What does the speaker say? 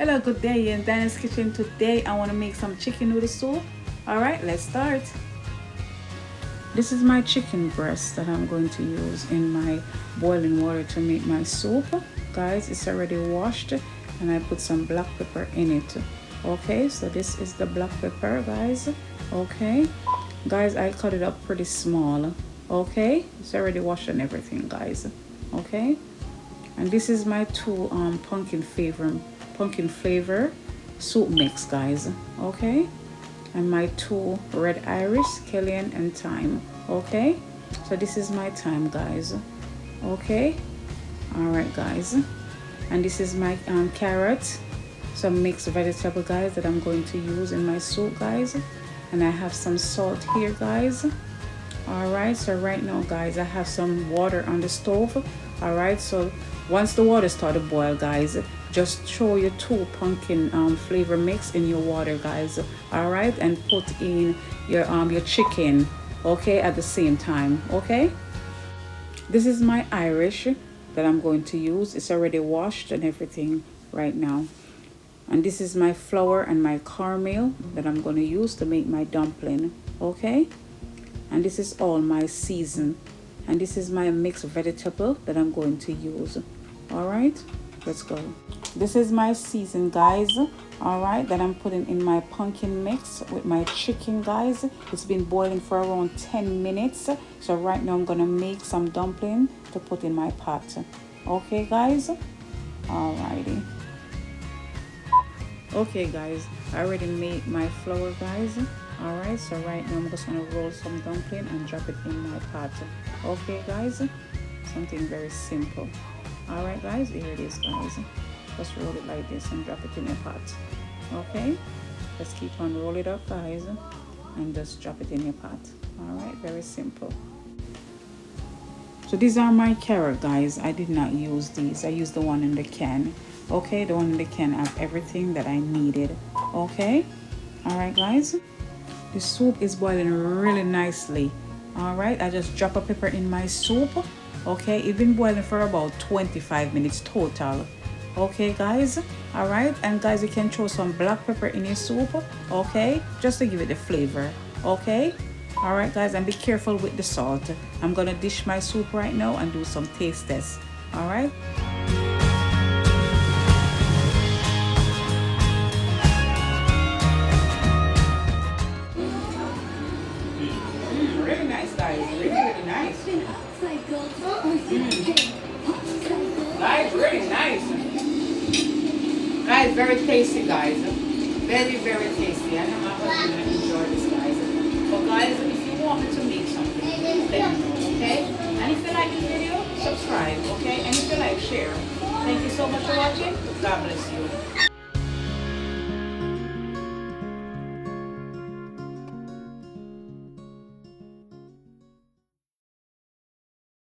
Hello, good day. In Dyana's kitchen today, I want to make some chicken noodle soup. All right, let's start. This is my chicken breast that I'm going to use in my boiling water to make my soup. Guys, it's already washed and I put some black pepper in it. Okay, so this is the black pepper, guys. Okay, guys, I cut it up pretty small. Okay, it's already washed and everything, guys. Okay, and this is my two pumpkin flavor soup mix, guys. Okay, and my two red iris, cayenne and thyme. Okay, so this is my thyme, guys. Okay, all right, guys, and this is my carrot, some mixed vegetable, guys, that I'm going to use in my soup, guys. And I have some salt here, guys. All right, so right now, guys, I have some water on the stove. All right, so once the water starts to boil, guys, just throw your two pumpkin flavor mix in your water, guys. All right, and put in your chicken, okay, at the same time. Okay, this is my irish that I'm going to use. It's already washed and everything right now. And this is my flour and my cornmeal that I'm going to use to make my dumpling. Okay, and this is all my season, and this is my mixed vegetable that I'm going to use. All right, let's go. This is my season, guys. All right, that I'm putting in my pumpkin mix with my chicken, guys. It's been boiling for around 10 minutes. So right now I'm gonna make some dumpling to put in my pot. Okay, guys. All righty. Okay, guys, I already made my flour, guys. All right, so right now I'm just gonna roll some dumpling and drop it in my pot. Okay, guys, something very simple. All right, guys, here it is, guys. Just roll it like this and drop it in your pot. Okay, just keep on roll it up, guys, and just drop it in your pot. All right, very simple. So these are my carrot, guys. I did not use these. I used the one in the can. Okay, the one in the can have everything that I needed. Okay, all right, guys, the soup is boiling really nicely. All right, I just drop a pepper in my soup. Okay, it's been boiling for about 25 minutes total. Okay, guys, all right, and guys, you can throw some black pepper in your soup. Okay, just to give it the flavor. Okay, all right, guys, and be careful with the salt. I'm gonna dish my soup right now and do some taste tests. All right. Really nice, guys. Really nice. Guys, really nice. Guys, very tasty, guys. Very tasty. I know my husband will enjoy this, guys. But guys, if you want me to make something, let me know, okay? And if you like this video, subscribe, okay? And if you like, share. Thank you so much for watching. God bless you.